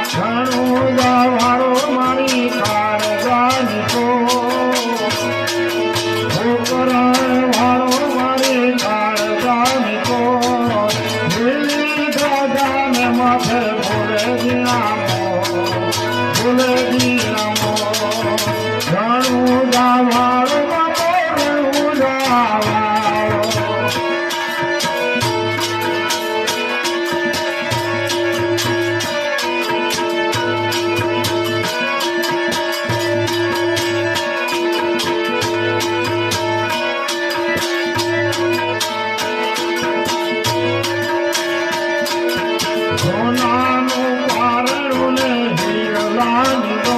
રણુજા વાળો મારી કાળજાની કો ગોકરણ વાળો મારી કાળજાની કો દિલ્હી દાદાને માથે ભૂલે દિનામો રણુજા વાળો રણુજા વાળો સોનાનું પારણું ને હીરલાની દો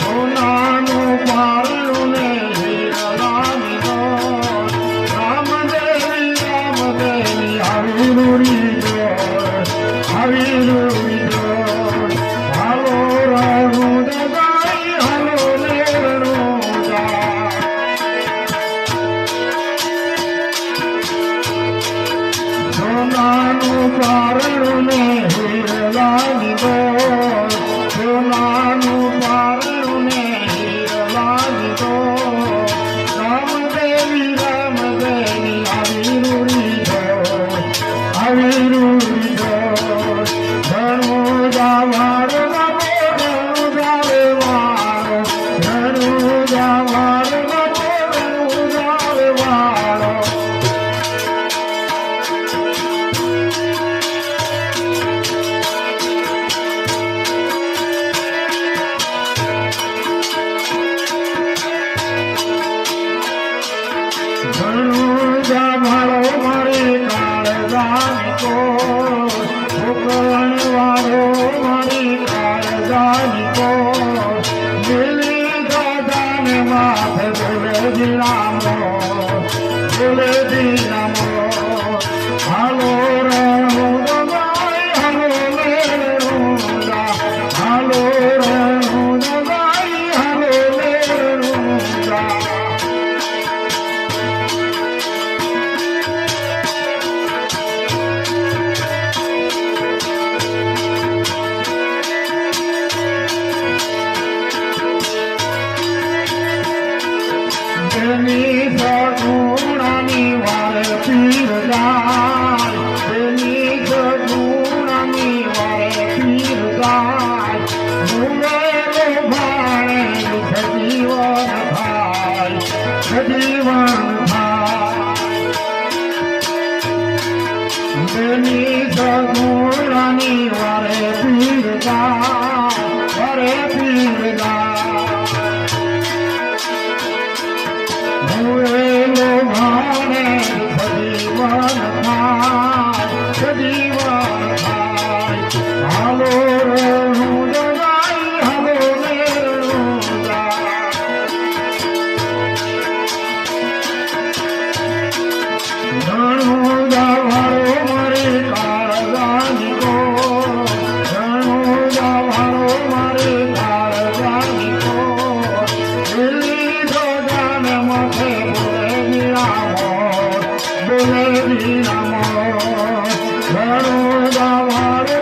સોનાનું પારણું ને હીરલાની દો રામદેવી આવી રૂડી દો હાલો રણું દગાઈ હાલો ને રણુજા સોનાનું પારણું ને હીરલાની દો સોનાનું પારણું ને હીરલાની દો રામદેવી આવી રૂડી દો રણુજા વાળો રણુજા રે વાળો રણુજા વાળો રણુજા રે વાળો રણુજા વાળો મારી કાળજાની કો ગોકરણ વાળો મારી કાળજાની કો દિલ્હી દાદાને માથે ભૂલે દિનામો હાલો રણું દગાઈ હાલો લે રણુજા હાલો રણું દગાઈ હાલો લે રણુજા તેની સગુણાની વારે પીર જાય તેની સગુણાની વારે પીર જાય ભૂલેલો ભાણે સજીવન થાય તેની સગુણાની વારે પીર જાય ભૂલેલો ભાણે સજીવન થાય હાલો રણું દગાઈ હાલો ને રણુજા રણુજા વાળો મારી કાળજાની કો રણુજા વાળો મારી કાળજાની કો દિલ્હી દાદાને માથે ભૂલે દિનામો રણુજા વાળો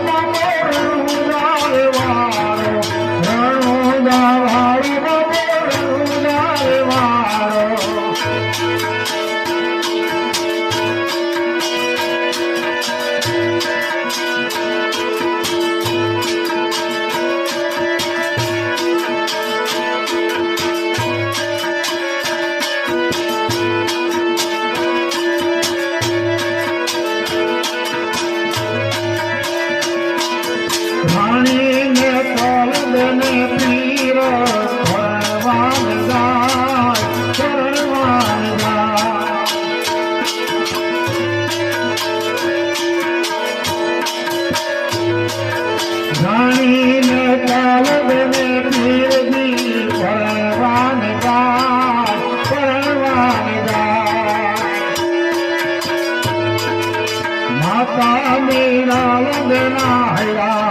રણુજા રે વાળો રણુજા વાળો રણુજા રે વાળો રાણીને તલબને પીર ભરવાન જાય ચરણવાન જાય રાણીને તલબને પીરજી ભરવાન જાય ચરણવાન જાય માતા મીરા લગના હૈરા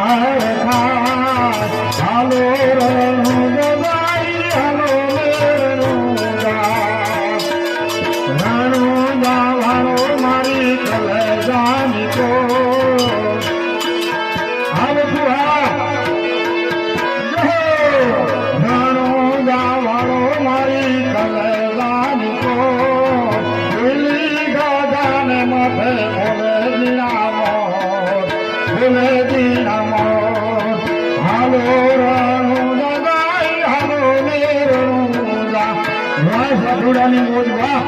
હાલો રણું દગાઈ હાલો લે રણુજા રણુજા વાળો મારી કલેજાની કો નમો હાલો રણુજા ગાય હાલો ને રણુજા વાહ સાધુડાની મોજ વાહ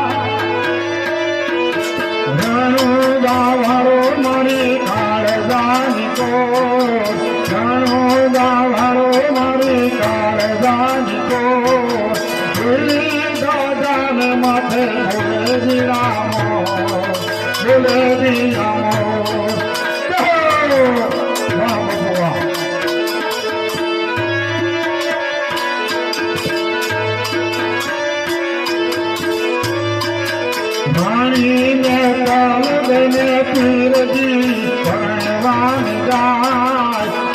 રણુજા વાળો મારી કાળજાની કો રણુજા વાળો મારી કાળજાની કો દાદાને માથે બોલે રામો બોલે રામો વાહ ભગવાન વાણીને કાલ દેને પીરજી પરણવાન જાય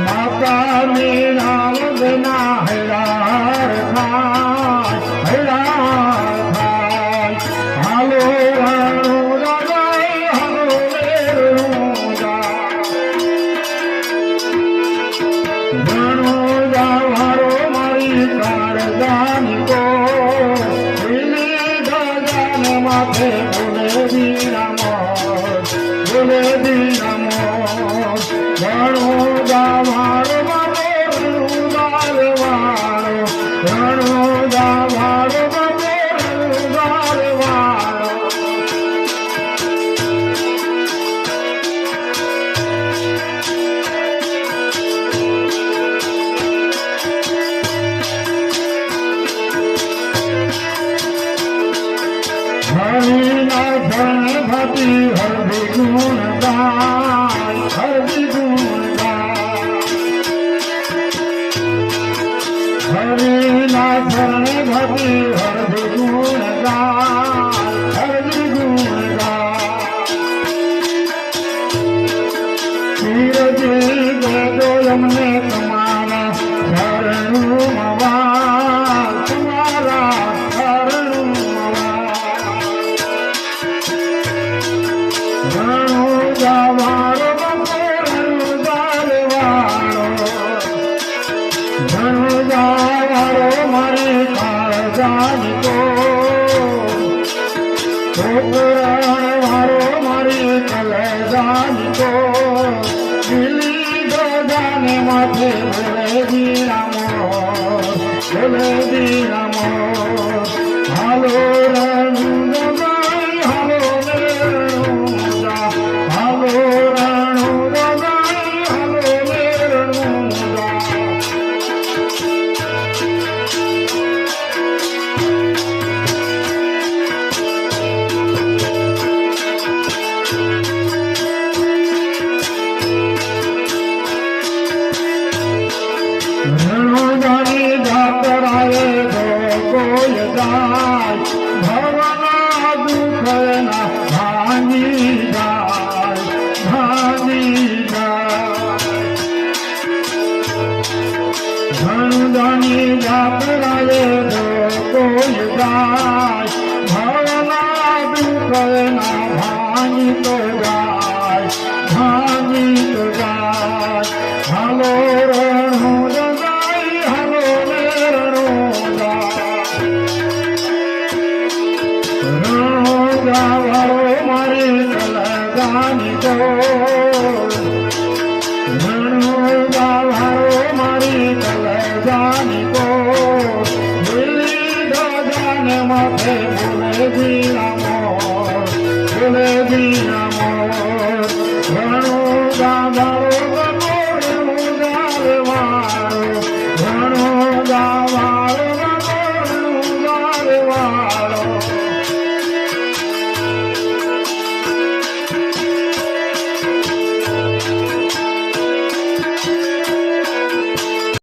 માતાની નામ દેના હૈરાર થાય હાલો રણુજા ગાય હાલો રણુજા રણુજા વાળો મારી કાળજાની કો દાદાને માથે બોલે રામો બોલે રામો રણુજા વાળો રણુજા વાળો રણુજા વાળો હરિના ગણપતિ હરિ ગુણ ગાય હરિ ગુણ ગાય હરિના ગણપતિ હરિ ગુણ ગાય હરિ ગુણ ગાય પીરજી દેજો અમને તમારા શરણુમાં તમારા રણુજા વાળો મારી કાળજાની કો રણ વાળો મારી કલેજાની કો દિલ્હી દાદાને માથે બોલે રામો બોલે રામો હાલો રણુજા ગાય હાલો ને રણુજા હાલો રણુજા ગાય હાલો ને રણુજા રણુજાની જાતરાએ કોઈ જાય ભવના દુઃખના ભાંગી જાય રણુજાની જાતરાએ કોઈ જાય ભવના દુઃખના ભાંગી તો જાય હાલો રણુજા ગાય હાલો ને રણુજા રણુજા વાળો મારી કલગાની કો રણુજા વાળો મારી કલગાની કો દિલ્હી દાદાને માથે બોલે